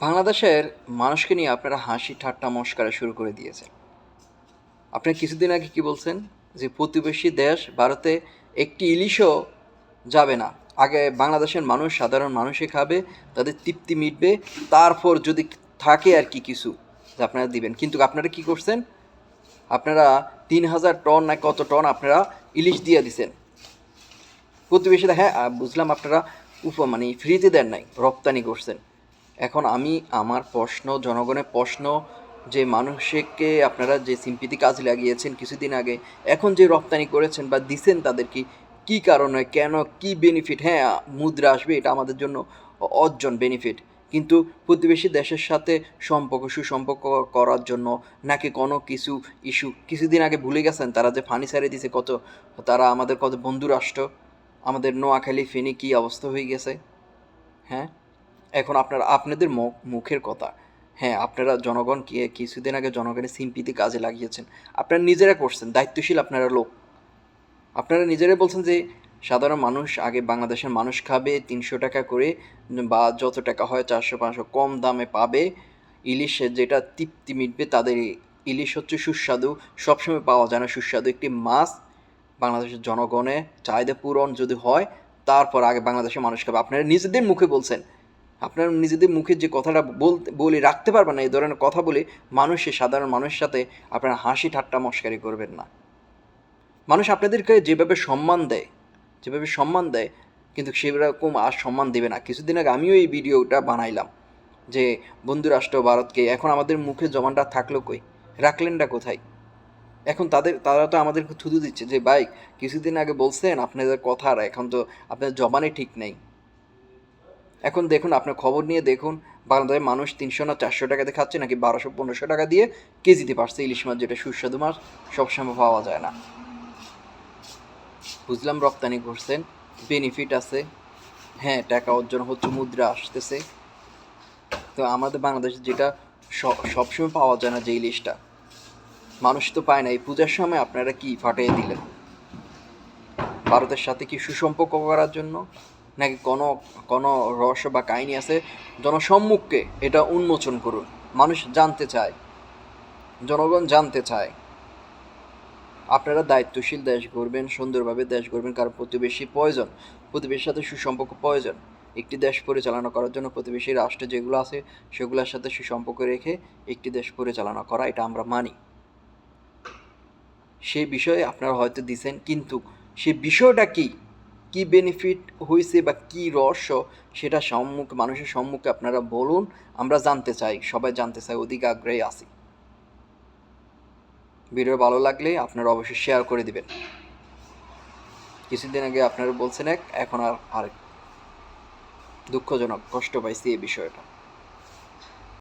বাংলাদেশের মানুষকে নিয়ে আপনারা হাসি ঠাট্টা মশকরা শুরু করে দিয়েছেন। আপনারা কিছুদিন আগে কি বলছেন যে প্রতিবেশী দেশ ভারতে একটি ইলিশও যাবে না, আগে বাংলাদেশের মানুষ, সাধারণ মানুষে খাবে, তাদের তৃপ্তি মিটবে, তারপর যদি থাকে আর কি কিছু যে আপনারা দিবেন। কিন্তু আপনারা কি করছেন? আপনারা 3,000 টন না কত টন আপনারা ইলিশ দিয়ে দিছেন প্রতিবেশীরা। হ্যাঁ, বুঝলাম আপনারা মানে ফ্রিতে দেন নাই, রপ্তানি করছেন। এখন আমি আমার প্রশ্ন, জনগণের প্রশ্ন, যে মানুষকে আপনারা যে সিম্পিতি কাজে লাগিয়েছেন কিছুদিন আগে, এখন যে রপ্তানি করেছেন বা দিছেন তাদেরকে, কী কারণে, কেন, কি বেনিফিট? হ্যাঁ, মুদ্রা আসবে, এটা আমাদের জন্য অর্জন বেনিফিট, কিন্তু প্রতিবেশী দেশের সাথে সম্পর্ক সুসম্পর্ক করার জন্য নাকি কোনো কিছু ইস্যু? কিছুদিন আগে ভুলে গেছেন তারা যে ফানি ছেড়ে দিছে, কত তারা আমাদের কত বন্ধু রাষ্ট্র, আমাদের নোয়াখালী ফেনী কী অবস্থা হয়ে গেছে। হ্যাঁ, এখন আপনাদের মুখের কথা। হ্যাঁ, আপনারা জনগণকে কিছুদিন আগে জনগণের সিম্পিতি কাজে লাগিয়েছেন, আপনারা নিজেরা করছেন, দায়িত্বশীল আপনারা লোক। আপনারা নিজেরাই বলছেন যে সাধারণ মানুষ, আগে বাংলাদেশের মানুষ খাবে 300 টাকা করে বা যত টাকা হয় 400-500 কম দামে পাবে ইলিশের, যেটা তৃপ্তি মিটবে তাদের। ইলিশ হচ্ছে সুস্বাদু, সবসময় পাওয়া যায় না সুস্বাদু একটি মাছ। বাংলাদেশের জনগণের চাহিদা পূরণ যদি হয়, তারপর আগে বাংলাদেশের মানুষ খাবে। আপনারা নিজেদের মুখে বলছেন, আপনারা নিজেদের মুখে যে কথাটা বলে রাখতে পারবেন না, এই ধরনের কথা বলে সাধারণ মানুষের সাথে আপনারা হাসি ঠাট্টা মশকারি করবেন না। মানুষ আপনাদেরকে যেভাবে সম্মান দেয় কিন্তু সেরকম আর সম্মান দেবে না। কিছুদিন আগে আমিও এই ভিডিওটা বানাইলাম যে বন্ধুরাষ্ট্র ভারতকে, এখন আমাদের মুখে জবানটা থাকলো কই, রাখলেনটা কোথায়? এখন তারা তো আমাদেরকে থুতু দিচ্ছে যে ভাই কিছুদিন আগে বলছেন আপনাদের কথা, আর এখন তো আপনাদের জবানে ঠিক নেই। এখন দেখুন, আপনার খবর নিয়ে দেখুন, বাংলাদেশের মানুষ 300 না 400 টাকাতে খাচ্ছে, নাকি 1200-1500 টাকা দিয়ে কেজিতে পারছে ইলিশ মাছ, যেটা সুস্বাদু মাছ, সবসময় পাওয়া যায় না। বুঝলাম রপ্তানি করছেন, বেনিফিট আছে, হ্যাঁ, টাকা অর্জন হচ্ছে, মুদ্রা আসতেছে, তো আমাদের বাংলাদেশে যেটা সবসময় পাওয়া যায় না, যে ইলিশটা মানুষ তো পায় না, এই পূজার সময় আপনারা কি ফাটিয়ে দিলেন? ভারতের সাথে কি সুসম্পর্ক করার জন্য, নাকি কোনো কোনো রহস্য বা কাহিনী আছে? জনসম্মুখে এটা উন্মোচন করুন, মানুষ জানতে চায়, জনগণ জানতে চায়। আপনারা দায়িত্বশীল দেশ গড়বেন, সুন্দরভাবে দেশ গড়বেন, কারণ প্রতিবেশী প্রয়োজন, প্রতিবেশীর সাথে সুসম্পর্ক প্রয়োজন। একটি দেশ পরিচালনা করার জন্য প্রতিবেশী রাষ্ট্র যেগুলো আছে সেগুলোর সাথে সুসম্পর্ক রেখে একটি দেশ পরিচালনা করা, এটা আমরা মানি। সেই বিষয়ে আপনারা হয়তো দিছেন, কিন্তু সেই বিষয়টা কি, কি বেনিফিট হয়েছে বা কি রহস্য, সেটা মানুষের সম্মুখে আপনারা বলুন, আমরা জানতে চাই, সবাই জানতে চাই, অধিক আগ্রহী আছি। ভিডিও ভালো লাগলে আপনারা অবশ্যই শেয়ার করে দিবেন। কিছুদিন আগে আপনারা বলছেন এক, এখন আর দুঃখজনক, কষ্ট পাইছি এই বিষয়টা।